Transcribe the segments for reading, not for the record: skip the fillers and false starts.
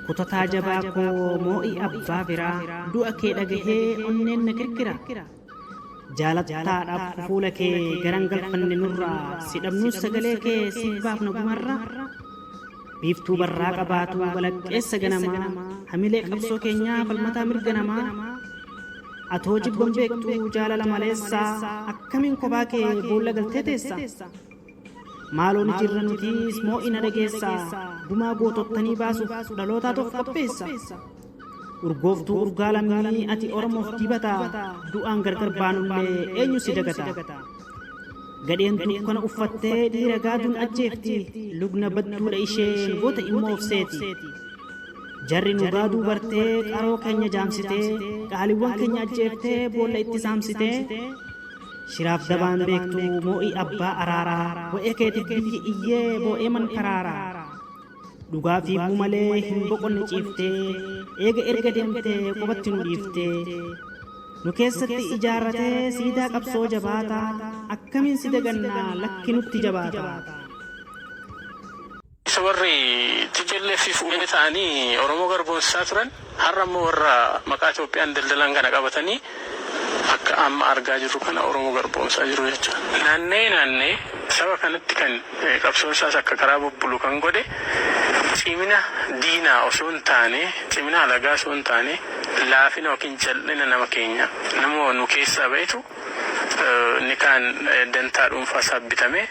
kutataa jabaa koo moo'ii abbaa biraa du'a kee dhagahee onneen na kirkira jaalattaadhaaf fuula kee garan galfanne nurraa sidhabnuus sagalee kee sibbaaf na gumarra biiftuu barraa qabaatu balaqqeessa ganamaa hamilee qabsoo keenyaa falmataa mirga namaa atoo jibban beektu jaalala maleessaa akkamiin kophaa kee boolla galtee teessa maaloon jirra nutiis moo'ina dhageessaa gumaa gootottanii baasuuf dhalootaa tokko qopheessa urgooftuu urgaa lammii ati oromoof dibataa du'aan gargar baanullee eenyu si dagata gadheen dukkana uffattee dhiira gaaduun ajjeefti lugna badduudha ishee goota immoo ofseeti jarri nu gaaduu bartee qaroo keenya jaamsitee qaaliiwwan keenya ajjeeftee boolla itti saamsitee shiraaf dabaan beektu moo'ii abbaa araaraa wa'ee keetiif biyyi iyyee boo'ee man karaaraa dhugaa fiiguu malee hin boqonne ciiftee eega erga deemtee qubatti nu dhiiftee nu keessatti ijaarratee siidaa qabsoo jabaataa akkamiin si dagannaa lakki nutti jabaata warri tijelleeffiif uumame ta'anii Oromoo garboonsaa turan har'a immoo warra maqaa Itoophiyaan daldalan kana qabatanii akka amma argaa jirru kana Oromoo garboonsaa jiru jechuudha. Naannee saba kanatti kan qabsoon isaas akka karaa bubbulu kan godhe cimina diinaa osoo hin taane cimina alagaa osoo hin taane laafina yookiin jal'ina nama keenya nama nu keessaa bahetu ni kaan dantaa dhuunfaa sabbitamee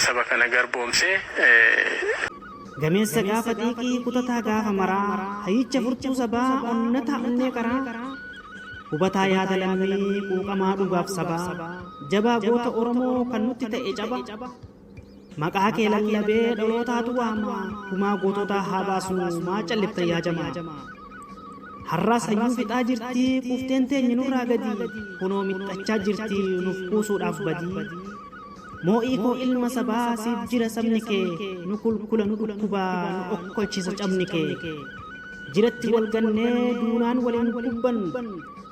saba kana garboomsee gameessa gaafa xiiqii kutataa gaafa maraa hayyicha furtuu sabaa onnataa onnee qaraa hubataa yaada lammii quuqamaa dhugaaf sabaa jabaa goota Oromoo kan nutti ta'e caba maqaa kee lallabee dhalootaatu waama gumaa goototaa haa baasnu maa callifta yaa jamaa har'aas hayyuu fixaa jirti kuufteen teenya nurraa gadi kunoo mixxachaa jirti nuuf kuusuudhaaf badii moo'ii koo ilma sabaa siif jira sabni kee nu kulkula nu dhukkubaa nu okkolchisa cabni kee jiratti wal gannee duunaan waliin kubban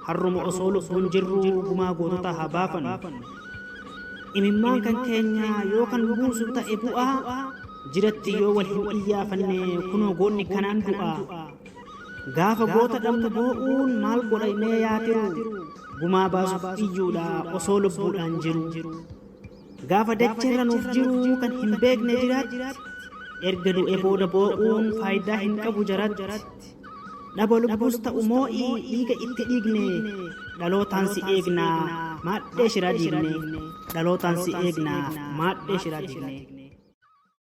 harruma osoo lubbuun jirru gumaa gootota haa baafan imimmaan kan keenya yoo kan buusu ta'e bu'aa jiratti yoo wal hin iyyaafanne kunoo goonni kanaan du'aa gaafa goota dhabnu boo'uun maal godhaynee yaatiru gumaa baasuuf iyyuudha osoo lubbuudhaan jiru gaafa dacheerra nuuf jiru kan hin beekne jiraatti erga du'e booda boo'uun faayidaa hin qabu jaratti dhaba lubbuus ta'u moo'ii dhiiga itti dhiigne dhalootaan si eegnaa maadhee shiraa diigne dhalootaan si eegnaa maadhee shiraa diigne